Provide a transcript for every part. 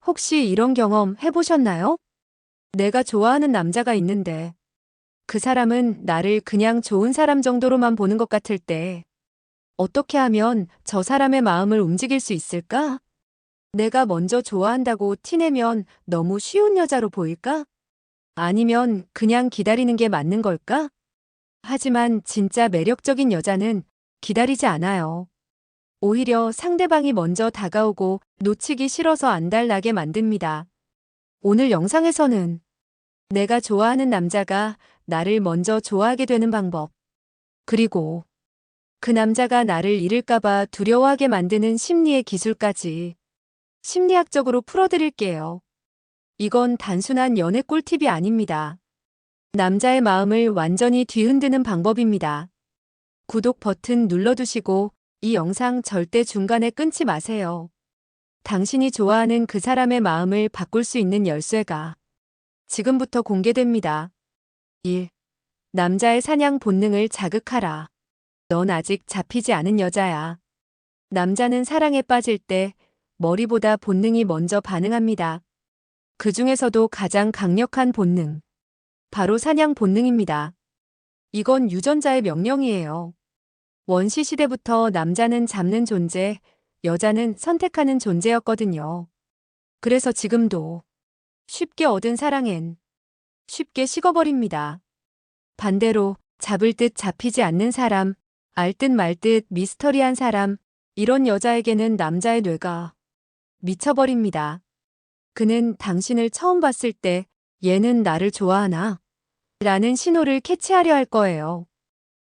혹시 이런 경험 해보셨나요? 내가 좋아하는 남자가 있는데 그 사람은 나를 그냥 좋은 사람 정도로만 보는 것 같을 때 어떻게 하면 저 사람의 마음을 움직일 수 있을까? 내가 먼저 좋아한다고 티내면 너무 쉬운 여자로 보일까? 아니면 그냥 기다리는 게 맞는 걸까? 하지만 진짜 매력적인 여자는 기다리지 않아요. 오히려 상대방이 먼저 다가오고 놓치기 싫어서 안달나게 만듭니다. 오늘 영상에서는 내가 좋아하는 남자가 나를 먼저 좋아하게 되는 방법, 그리고 그 남자가 나를 잃을까봐 두려워하게 만드는 심리의 기술까지 심리학적으로 풀어드릴게요. 이건 단순한 연애 꿀팁이 아닙니다. 남자의 마음을 완전히 뒤흔드는 방법입니다. 구독 버튼 눌러두시고 이 영상 절대 중간에 끊지 마세요. 당신이 좋아하는 그 사람의 마음을 바꿀 수 있는 열쇠가 지금부터 공개됩니다. 1. 남자의 사냥 본능을 자극하라. 넌 아직 잡히지 않은 여자야. 남자는 사랑에 빠질 때 머리보다 본능이 먼저 반응합니다. 그 중에서도 가장 강력한 본능, 바로 사냥 본능입니다. 이건 유전자의 명령이에요. 원시 시대부터 남자는 잡는 존재, 여자는 선택하는 존재였거든요. 그래서 지금도 쉽게 얻은 사랑엔 쉽게 식어버립니다. 반대로 잡을 듯 잡히지 않는 사람, 알 듯 말 듯 미스터리한 사람, 이런 여자에게는 남자의 뇌가 미쳐버립니다. 그는 당신을 처음 봤을 때 얘는 나를 좋아하나? 라는 신호를 캐치하려 할 거예요.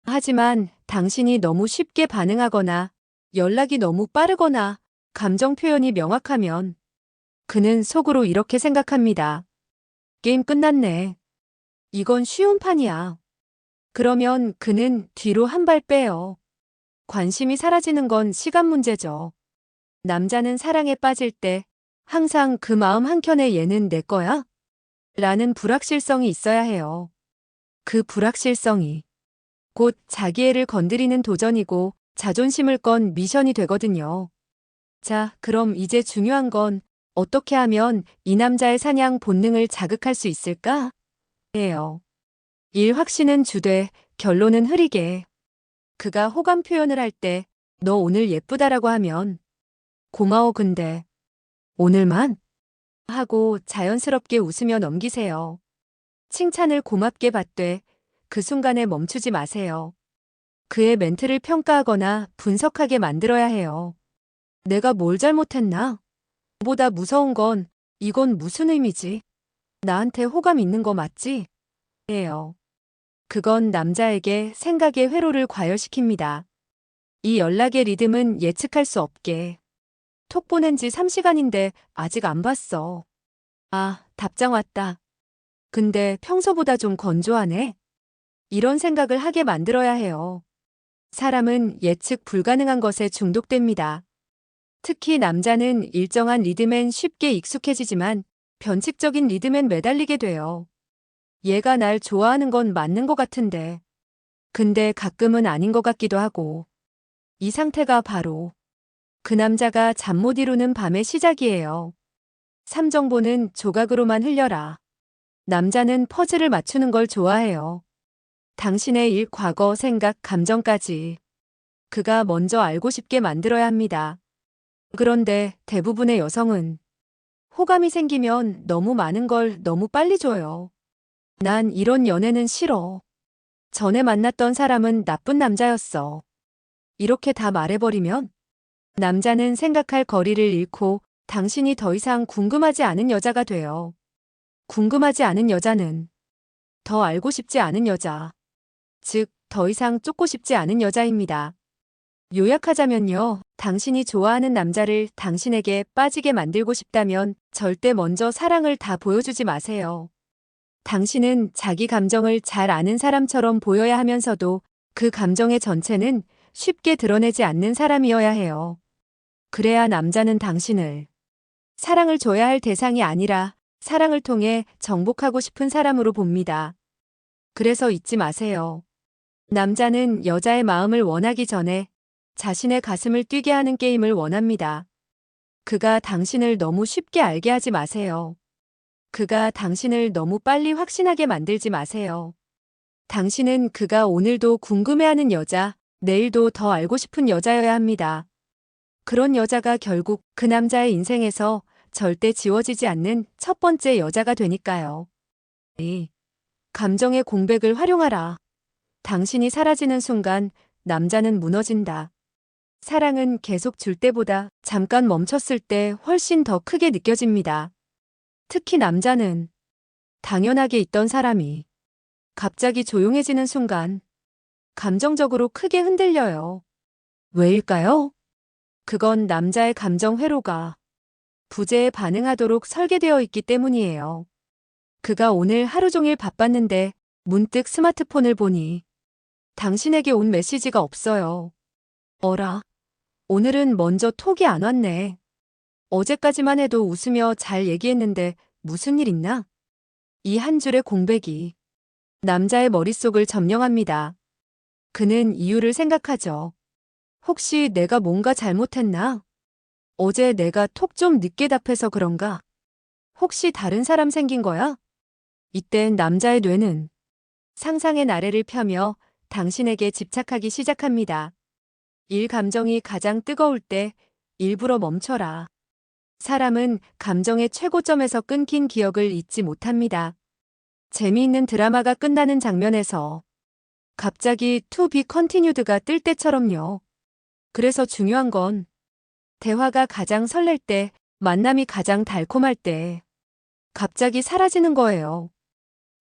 하지만 당신이 너무 쉽게 반응하거나 연락이 너무 빠르거나 감정 표현이 명확하면 그는 속으로 이렇게 생각합니다. 게임 끝났네. 이건 쉬운 판이야. 그러면 그는 뒤로 한 발 빼요. 관심이 사라지는 건 시간 문제죠. 남자는 사랑에 빠질 때 항상 그 마음 한켠에 얘는 내 거야? 라는 불확실성이 있어야 해요. 그 불확실성이 곧 자기애를 건드리는 도전이고 자존심을 건 미션이 되거든요. 자, 그럼 이제 중요한 건 어떻게 하면 이 남자의 사냥 본능을 자극할 수 있을까? 예요. 1. 확신은 주되 결론은 흐리게. 그가 호감 표현을 할 때 너 오늘 예쁘다라고 하면 고마워 근데 오늘만? 하고 자연스럽게 웃으며 넘기세요. 칭찬을 고맙게 받되 그 순간에 멈추지 마세요. 그의 멘트를 평가하거나 분석하게 만들어야 해요. 내가 뭘 잘못했나? 보다 무서운 건 이건 무슨 의미지? 나한테 호감 있는 거 맞지? 예요. 그건 남자에게 생각의 회로를 과열시킵니다. 이 연락의 리듬은 예측할 수 없게. 톡 보낸 지 3시간인데 아직 안 봤어. 아, 답장 왔다. 근데 평소보다 좀 건조하네. 이런 생각을 하게 만들어야 해요. 사람은 예측 불가능한 것에 중독됩니다. 특히 남자는 일정한 리듬엔 쉽게 익숙해지지만 변칙적인 리듬엔 매달리게 돼요. 얘가 날 좋아하는 건 맞는 것 같은데. 근데 가끔은 아닌 것 같기도 하고. 이 상태가 바로 그 남자가 잠 못 이루는 밤의 시작이에요. 삼정보는 조각으로만 흘려라. 남자는 퍼즐을 맞추는 걸 좋아해요. 당신의 일, 과거, 생각, 감정까지. 그가 먼저 알고 싶게 만들어야 합니다. 그런데 대부분의 여성은 호감이 생기면 너무 많은 걸 너무 빨리 줘요. 난 이런 연애는 싫어. 전에 만났던 사람은 나쁜 남자였어. 이렇게 다 말해버리면 남자는 생각할 거리를 잃고 당신이 더 이상 궁금하지 않은 여자가 돼요. 궁금하지 않은 여자는 더 알고 싶지 않은 여자, 즉, 더 이상 쫓고 싶지 않은 여자입니다. 요약하자면요, 당신이 좋아하는 남자를 당신에게 빠지게 만들고 싶다면 절대 먼저 사랑을 다 보여주지 마세요. 당신은 자기 감정을 잘 아는 사람처럼 보여야 하면서도 그 감정의 전체는 쉽게 드러내지 않는 사람이어야 해요. 그래야 남자는 당신을 사랑을 줘야 할 대상이 아니라 사랑을 통해 정복하고 싶은 사람으로 봅니다. 그래서 잊지 마세요. 남자는 여자의 마음을 원하기 전에 자신의 가슴을 뛰게 하는 게임을 원합니다. 그가 당신을 너무 쉽게 알게 하지 마세요. 그가 당신을 너무 빨리 확신하게 만들지 마세요. 당신은 그가 오늘도 궁금해하는 여자, 내일도 더 알고 싶은 여자여야 합니다. 그런 여자가 결국 그 남자의 인생에서 절대 지워지지 않는 첫 번째 여자가 되니까요. 이 감정의 공백을 활용하라. 당신이 사라지는 순간 남자는 무너진다. 사랑은 계속 줄 때보다 잠깐 멈췄을 때 훨씬 더 크게 느껴집니다. 특히 남자는 당연하게 있던 사람이 갑자기 조용해지는 순간 감정적으로 크게 흔들려요. 왜일까요? 그건 남자의 감정 회로가 부재에 반응하도록 설계되어 있기 때문이에요. 그가 오늘 하루 종일 바빴는데 문득 스마트폰을 보니 당신에게 온 메시지가 없어요. 어라, 오늘은 먼저 톡이 안 왔네. 어제까지만 해도 웃으며 잘 얘기했는데 무슨 일 있나? 이 한 줄의 공백이 남자의 머릿속을 점령합니다. 그는 이유를 생각하죠. 혹시 내가 뭔가 잘못했나? 어제 내가 톡 좀 늦게 답해서 그런가? 혹시 다른 사람 생긴 거야? 이땐 남자의 뇌는 상상의 나래를 펴며 당신에게 집착하기 시작합니다. 일 감정이 가장 뜨거울 때 일부러 멈춰라. 사람은 감정의 최고점에서 끊긴 기억을 잊지 못합니다. 재미있는 드라마가 끝나는 장면에서 갑자기 To be continued가 뜰 때처럼요. 그래서 중요한 건 대화가 가장 설렐 때, 만남이 가장 달콤할 때 갑자기 사라지는 거예요.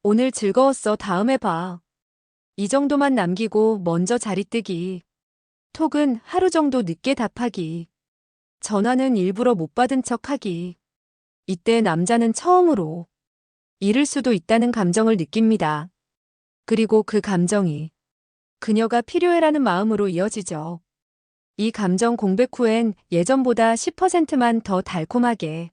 오늘 즐거웠어. 다음에 봐. 이 정도만 남기고 먼저 자리 뜨기. 톡은 하루 정도 늦게 답하기. 전화는 일부러 못 받은 척 하기. 이때 남자는 처음으로 잃을 수도 있다는 감정을 느낍니다. 그리고 그 감정이 그녀가 필요해라는 마음으로 이어지죠. 이 감정 공백 후엔 예전보다 10%만 더 달콤하게.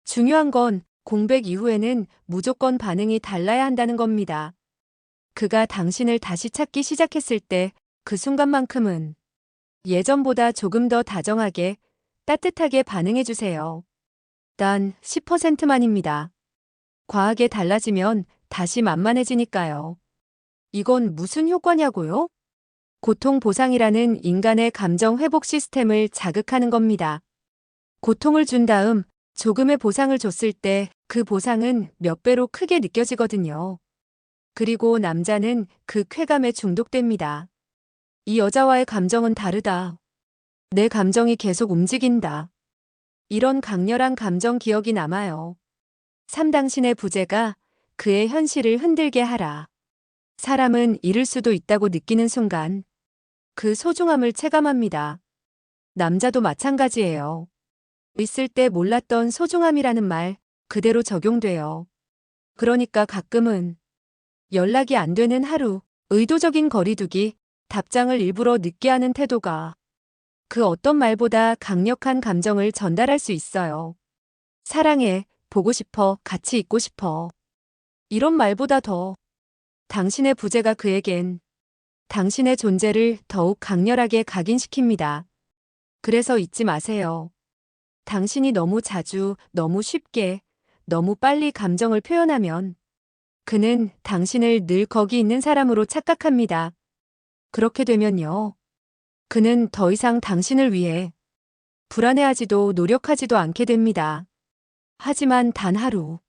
중요한 건 공백 이후에는 무조건 반응이 달라야 한다는 겁니다. 그가 당신을 다시 찾기 시작했을 때 그 순간만큼은 예전보다 조금 더 다정하게, 따뜻하게 반응해주세요. 단 10%만입니다. 과하게 달라지면 다시 만만해지니까요. 이건 무슨 효과냐고요? 고통 보상이라는 인간의 감정 회복 시스템을 자극하는 겁니다. 고통을 준 다음 조금의 보상을 줬을 때 그 보상은 몇 배로 크게 느껴지거든요. 그리고 남자는 그 쾌감에 중독됩니다. 이 여자와의 감정은 다르다. 내 감정이 계속 움직인다. 이런 강렬한 감정 기억이 남아요. 3. 당신의 부재가 그의 현실을 흔들게 하라. 사람은 잃을 수도 있다고 느끼는 순간 그 소중함을 체감합니다. 남자도 마찬가지예요. 있을 때 몰랐던 소중함이라는 말 그대로 적용돼요. 그러니까 가끔은 연락이 안 되는 하루, 의도적인 거리두기, 답장을 일부러 늦게 하는 태도가 그 어떤 말보다 강력한 감정을 전달할 수 있어요. 사랑해, 보고 싶어, 같이 있고 싶어. 이런 말보다 더 당신의 부재가 그에겐 당신의 존재를 더욱 강렬하게 각인시킵니다. 그래서 잊지 마세요. 당신이 너무 자주, 너무 쉽게, 너무 빨리 감정을 표현하면 그는 당신을 늘 거기 있는 사람으로 착각합니다. 그렇게 되면요. 그는 더 이상 당신을 위해 불안해하지도 노력하지도 않게 됩니다. 하지만 단 하루,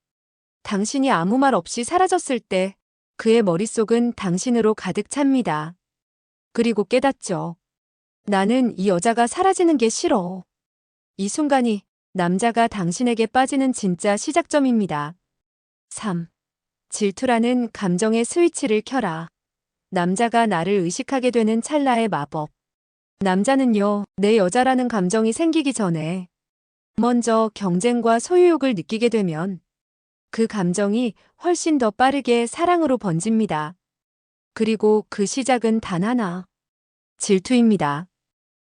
당신이 아무 말 없이 사라졌을 때 그의 머릿속은 당신으로 가득 찹니다. 그리고 깨닫죠. 나는 이 여자가 사라지는 게 싫어. 이 순간이 남자가 당신에게 빠지는 진짜 시작점입니다. 3. 질투라는 감정의 스위치를 켜라. 남자가 나를 의식하게 되는 찰나의 마법. 남자는요, 내 여자라는 감정이 생기기 전에 먼저 경쟁과 소유욕을 느끼게 되면 그 감정이 훨씬 더 빠르게 사랑으로 번집니다. 그리고 그 시작은 단 하나. 질투입니다.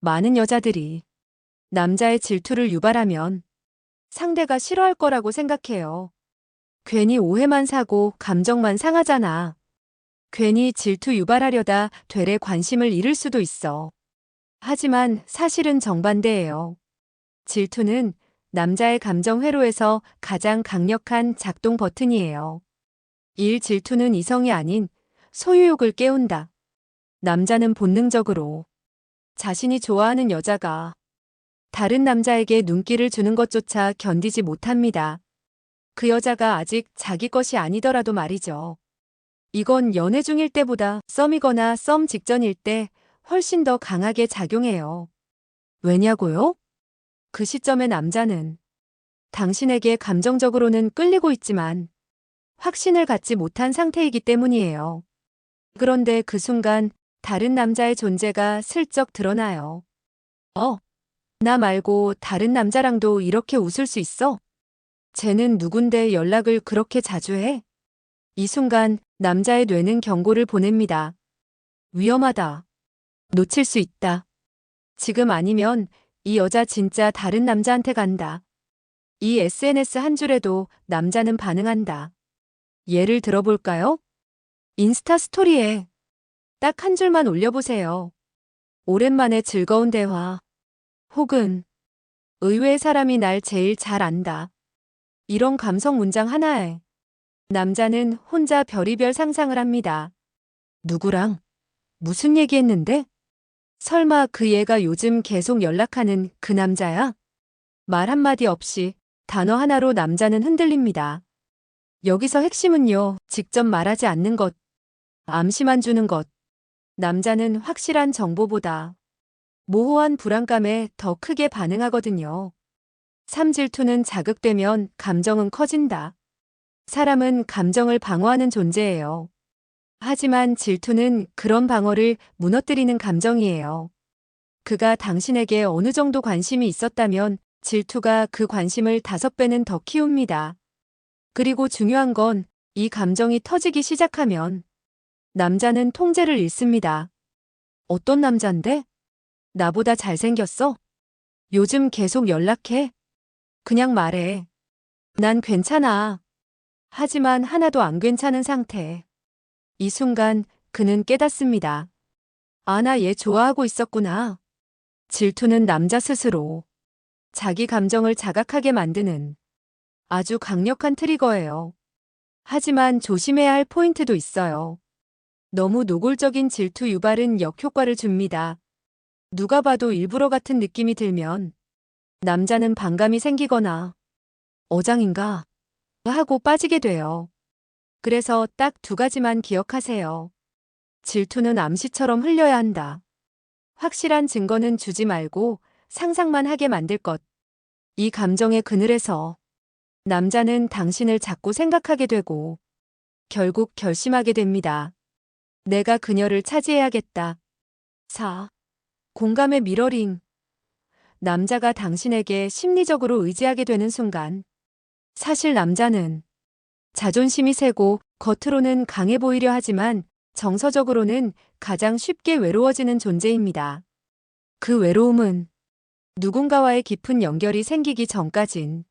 많은 여자들이 남자의 질투를 유발하면 상대가 싫어할 거라고 생각해요. 괜히 오해만 사고 감정만 상하잖아. 괜히 질투 유발하려다 되레 관심을 잃을 수도 있어. 하지만 사실은 정반대예요. 질투는 남자의 감정 회로에서 가장 강력한 작동 버튼이에요. 질투는 이성이 아닌 소유욕을 깨운다. 남자는 본능적으로 자신이 좋아하는 여자가 다른 남자에게 눈길을 주는 것조차 견디지 못합니다. 그 여자가 아직 자기 것이 아니더라도 말이죠. 이건 연애 중일 때보다 썸이거나 썸 직전일 때 훨씬 더 강하게 작용해요. 왜냐고요? 그 시점의 남자는 당신에게 감정적으로는 끌리고 있지만 확신을 갖지 못한 상태이기 때문이에요. 그런데 그 순간 다른 남자의 존재가 슬쩍 드러나요. 나 말고 다른 남자랑도 이렇게 웃을 수 있어? 쟤는 누군데 연락을 그렇게 자주 해? 이 순간 남자의 뇌는 경고를 보냅니다. 위험하다. 놓칠 수 있다. 지금 아니면 이 여자 진짜 다른 남자한테 간다. 이 SNS 한 줄에도 남자는 반응한다. 예를 들어볼까요? 인스타 스토리에 딱 한 줄만 올려보세요. 오랜만에 즐거운 대화. 혹은 의외의 사람이 날 제일 잘 안다. 이런 감성 문장 하나에 남자는 혼자 별의별 상상을 합니다. 누구랑? 무슨 얘기했는데? 설마 그 얘가 요즘 계속 연락하는 그 남자야? 말 한마디 없이 단어 하나로 남자는 흔들립니다. 여기서 핵심은요, 직접 말하지 않는 것, 암시만 주는 것. 남자는 확실한 정보보다 모호한 불안감에 더 크게 반응하거든요. 질투는 자극되면 감정은 커진다. 사람은 감정을 방어하는 존재예요. 하지만 질투는 그런 방어를 무너뜨리는 감정이에요. 그가 당신에게 어느 정도 관심이 있었다면 질투가 그 관심을 5배는 더 키웁니다. 그리고 중요한 건 이 감정이 터지기 시작하면 남자는 통제를 잃습니다. 어떤 남잔데? 나보다 잘생겼어? 요즘 계속 연락해? 그냥 말해. 난 괜찮아. 하지만 하나도 안 괜찮은 상태. 이 순간 그는 깨닫습니다. 아, 나 얘 좋아하고 있었구나. 질투는 남자 스스로 자기 감정을 자각하게 만드는 아주 강력한 트리거예요. 하지만 조심해야 할 포인트도 있어요. 너무 노골적인 질투 유발은 역효과를 줍니다. 누가 봐도 일부러 같은 느낌이 들면 남자는 반감이 생기거나 어장인가 하고 빠지게 돼요. 그래서 딱 2가지만 기억하세요. 질투는 암시처럼 흘려야 한다. 확실한 증거는 주지 말고 상상만 하게 만들 것. 이 감정의 그늘에서 남자는 당신을 자꾸 생각하게 되고 결국 결심하게 됩니다. 내가 그녀를 차지해야겠다. 4. 공감의 미러링. 남자가 당신에게 심리적으로 의지하게 되는 순간 사실 남자는 자존심이 세고 겉으로는 강해 보이려 하지만 정서적으로는 가장 쉽게 외로워지는 존재입니다. 그 외로움은 누군가와의 깊은 연결이 생기기 전까진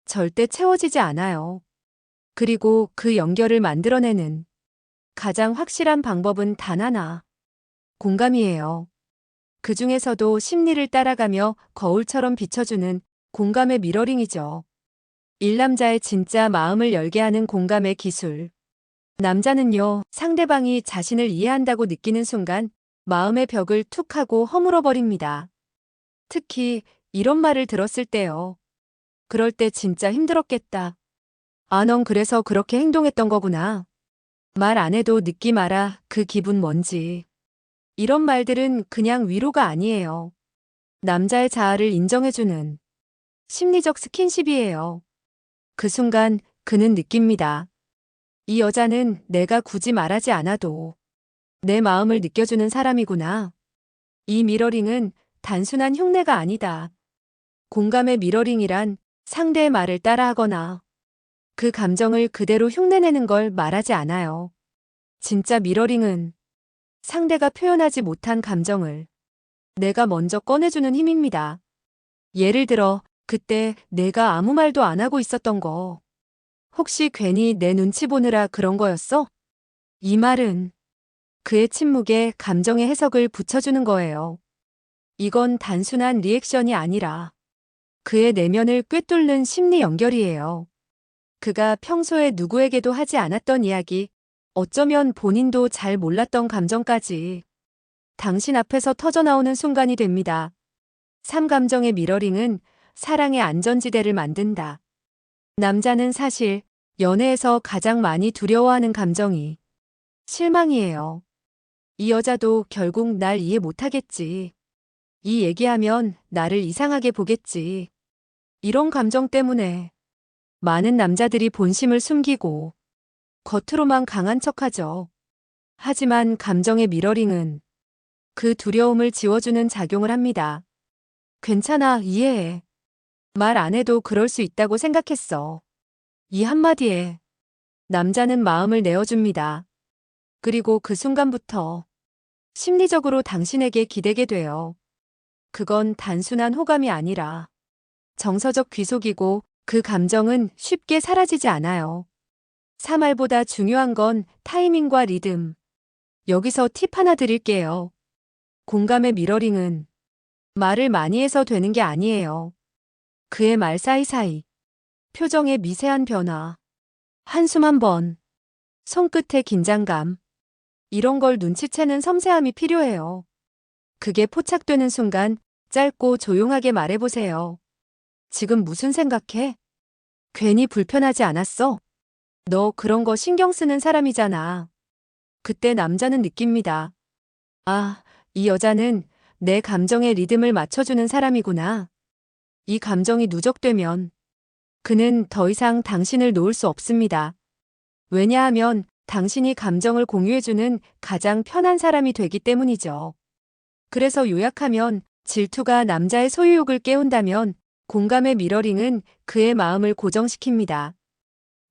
절대 채워지지 않아요. 그리고 그 연결을 만들어내는 가장 확실한 방법은 단 하나. 공감이에요. 그 중에서도 심리를 따라가며 거울처럼 비춰주는 공감의 미러링이죠. 남자의 진짜 마음을 열게 하는 공감의 기술. 남자는요, 상대방이 자신을 이해한다고 느끼는 순간 마음의 벽을 툭 하고 허물어버립니다. 특히 이런 말을 들었을 때요. 그럴 때 진짜 힘들었겠다. 아, 넌 그래서 그렇게 행동했던 거구나. 말 안 해도 느낌 알아. 그 기분 뭔지. 이런 말들은 그냥 위로가 아니에요. 남자의 자아를 인정해주는 심리적 스킨십이에요. 그 순간 그는 느낍니다. 이 여자는 내가 굳이 말하지 않아도 내 마음을 느껴주는 사람이구나. 이 미러링은 단순한 흉내가 아니다. 공감의 미러링이란 상대의 말을 따라하거나 그 감정을 그대로 흉내내는 걸 말하지 않아요. 진짜 미러링은 상대가 표현하지 못한 감정을 내가 먼저 꺼내주는 힘입니다. 예를 들어, 그때 내가 아무 말도 안 하고 있었던 거. 혹시 괜히 내 눈치 보느라 그런 거였어? 이 말은 그의 침묵에 감정의 해석을 붙여주는 거예요. 이건 단순한 리액션이 아니라 그의 내면을 꿰뚫는 심리 연결이에요. 그가 평소에 누구에게도 하지 않았던 이야기, 어쩌면 본인도 잘 몰랐던 감정까지 당신 앞에서 터져나오는 순간이 됩니다. 3. 감정의 미러링은 사랑의 안전지대를 만든다. 남자는 사실 연애에서 가장 많이 두려워하는 감정이 실망이에요. 이 여자도 결국 날 이해 못하겠지. 이 얘기하면 나를 이상하게 보겠지. 이런 감정 때문에 많은 남자들이 본심을 숨기고 겉으로만 강한 척하죠. 하지만 감정의 미러링은 그 두려움을 지워주는 작용을 합니다. 괜찮아, 이해해. 말 안 해도 그럴 수 있다고 생각했어. 이 한마디에 남자는 마음을 내어줍니다. 그리고 그 순간부터 심리적으로 당신에게 기대게 돼요. 그건 단순한 호감이 아니라 정서적 귀속이고 그 감정은 쉽게 사라지지 않아요. 3알보다 중요한 건 타이밍과 리듬. 여기서 팁 하나 드릴게요. 공감의 미러링은 말을 많이 해서 되는 게 아니에요. 그의 말 사이사이, 표정의 미세한 변화, 한숨 한 번, 손끝의 긴장감, 이런 걸 눈치채는 섬세함이 필요해요. 그게 포착되는 순간 짧고 조용하게 말해보세요. 지금 무슨 생각해? 괜히 불편하지 않았어? 너 그런 거 신경 쓰는 사람이잖아. 그때 남자는 느낍니다. 아, 이 여자는 내 감정의 리듬을 맞춰주는 사람이구나. 이 감정이 누적되면 그는 더 이상 당신을 놓을 수 없습니다. 왜냐하면 당신이 감정을 공유해주는 가장 편한 사람이 되기 때문이죠. 그래서 요약하면 질투가 남자의 소유욕을 깨운다면 공감의 미러링은 그의 마음을 고정시킵니다.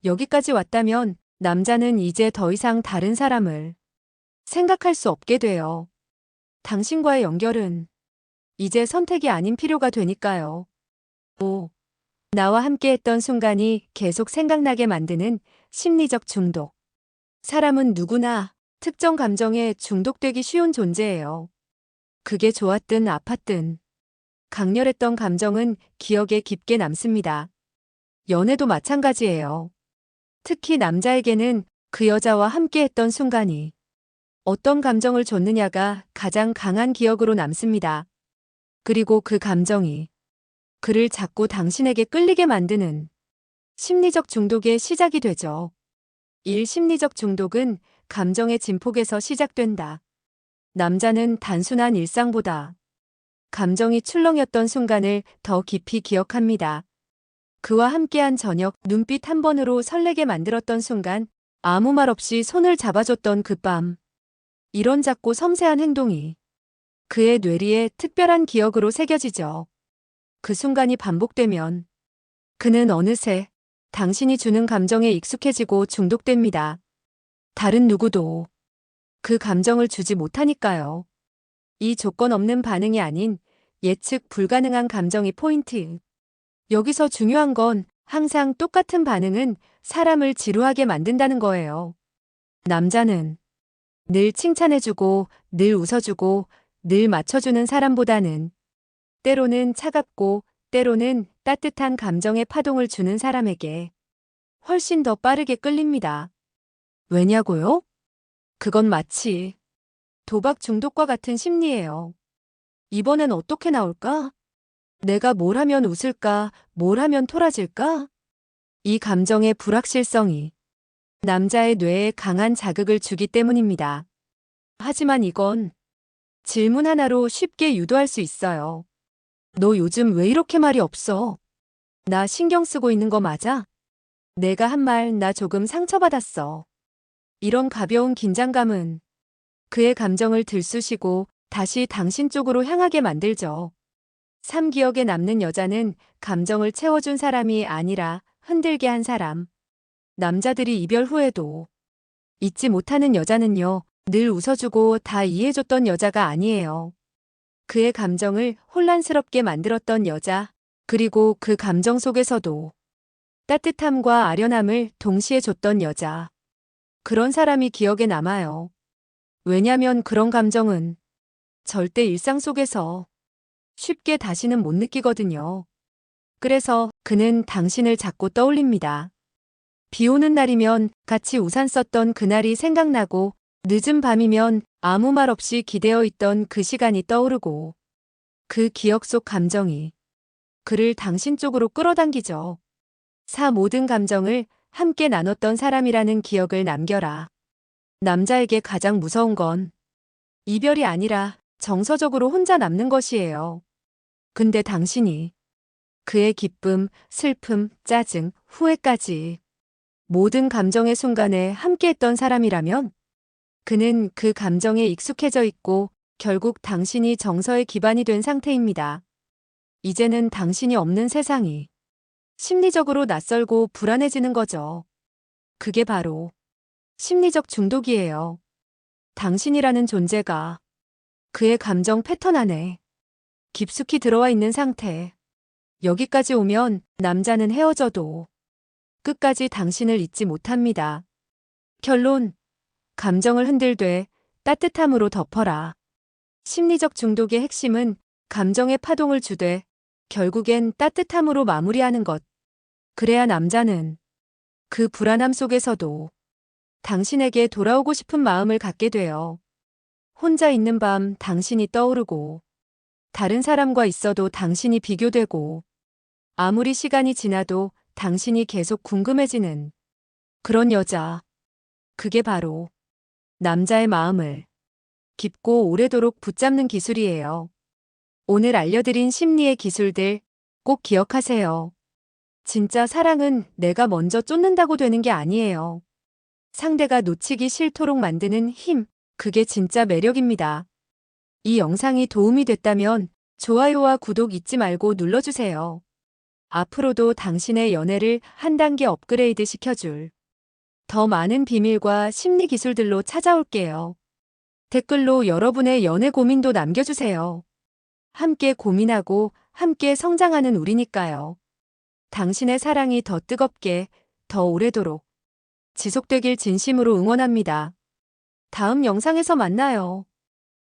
여기까지 왔다면 남자는 이제 더 이상 다른 사람을 생각할 수 없게 돼요. 당신과의 연결은 이제 선택이 아닌 필요가 되니까요. 5. 나와 함께 했던 순간이 계속 생각나게 만드는 심리적 중독. 사람은 누구나 특정 감정에 중독되기 쉬운 존재예요. 그게 좋았든 아팠든 강렬했던 감정은 기억에 깊게 남습니다. 연애도 마찬가지예요. 특히 남자에게는 그 여자와 함께 했던 순간이 어떤 감정을 줬느냐가 가장 강한 기억으로 남습니다. 그리고 그 감정이 그를 자꾸 당신에게 끌리게 만드는 심리적 중독의 시작이 되죠. 1. 심리적 중독은 감정의 진폭에서 시작된다. 남자는 단순한 일상보다 감정이 출렁였던 순간을 더 깊이 기억합니다. 그와 함께한 저녁, 눈빛 한 번으로 설레게 만들었던 순간, 아무 말 없이 손을 잡아줬던 그 밤. 이런 작고 섬세한 행동이 그의 뇌리에 특별한 기억으로 새겨지죠. 그 순간이 반복되면 그는 어느새 당신이 주는 감정에 익숙해지고 중독됩니다. 다른 누구도 그 감정을 주지 못하니까요. 이 조건 없는 반응이 아닌 예측 불가능한 감정이 포인트. 여기서 중요한 건 항상 똑같은 반응은 사람을 지루하게 만든다는 거예요. 남자는 늘 칭찬해주고, 늘 웃어주고, 늘 맞춰주는 사람보다는 때로는 차갑고, 때로는 따뜻한 감정의 파동을 주는 사람에게 훨씬 더 빠르게 끌립니다. 왜냐고요? 그건 마치 도박 중독과 같은 심리예요. 이번엔 어떻게 나올까? 내가 뭘 하면 웃을까? 뭘 하면 토라질까? 이 감정의 불확실성이 남자의 뇌에 강한 자극을 주기 때문입니다. 하지만 이건 질문 하나로 쉽게 유도할 수 있어요. 너 요즘 왜 이렇게 말이 없어? 나 신경 쓰고 있는 거 맞아? 내가 한 말 나 조금 상처받았어. 이런 가벼운 긴장감은 그의 감정을 들쑤시고 다시 당신 쪽으로 향하게 만들죠. 3. 기억에 남는 여자는 감정을 채워준 사람이 아니라 흔들게 한 사람. 남자들이 이별 후에도 잊지 못하는 여자는요, 늘 웃어주고 다 이해해줬던 여자가 아니에요. 그의 감정을 혼란스럽게 만들었던 여자, 그리고 그 감정 속에서도 따뜻함과 아련함을 동시에 줬던 여자. 그런 사람이 기억에 남아요. 왜냐면 그런 감정은 절대 일상 속에서 쉽게 다시는 못 느끼거든요. 그래서 그는 당신을 자꾸 떠올립니다. 비 오는 날이면 같이 우산 썼던 그날이 생각나고 늦은 밤이면 아무 말 없이 기대어 있던 그 시간이 떠오르고 그 기억 속 감정이 그를 당신 쪽으로 끌어당기죠. 모든 감정을 함께 나눴던 사람이라는 기억을 남겨라. 남자에게 가장 무서운 건 이별이 아니라 정서적으로 혼자 남는 것이에요. 근데 당신이 그의 기쁨, 슬픔, 짜증, 후회까지 모든 감정의 순간에 함께했던 사람이라면 그는 그 감정에 익숙해져 있고 결국 당신이 정서의 기반이 된 상태입니다. 이제는 당신이 없는 세상이 심리적으로 낯설고 불안해지는 거죠. 그게 바로 심리적 중독이에요. 당신이라는 존재가 그의 감정 패턴 안에 깊숙이 들어와 있는 상태. 여기까지 오면 남자는 헤어져도 끝까지 당신을 잊지 못합니다. 결론, 감정을 흔들되 따뜻함으로 덮어라. 심리적 중독의 핵심은 감정의 파동을 주되 결국엔 따뜻함으로 마무리하는 것. 그래야 남자는 그 불안함 속에서도 당신에게 돌아오고 싶은 마음을 갖게 돼요. 혼자 있는 밤 당신이 떠오르고 다른 사람과 있어도 당신이 비교되고 아무리 시간이 지나도 당신이 계속 궁금해지는 그런 여자. 그게 바로 남자의 마음을 깊고 오래도록 붙잡는 기술이에요. 오늘 알려드린 심리의 기술들 꼭 기억하세요. 진짜 사랑은 내가 먼저 쫓는다고 되는 게 아니에요. 상대가 놓치기 싫도록 만드는 힘, 그게 진짜 매력입니다. 이 영상이 도움이 됐다면 좋아요와 구독 잊지 말고 눌러주세요. 앞으로도 당신의 연애를 한 단계 업그레이드 시켜줄 더 많은 비밀과 심리 기술들로 찾아올게요. 댓글로 여러분의 연애 고민도 남겨주세요. 함께 고민하고 함께 성장하는 우리니까요. 당신의 사랑이 더 뜨겁게, 더 오래도록 지속되길 진심으로 응원합니다. 다음 영상에서 만나요.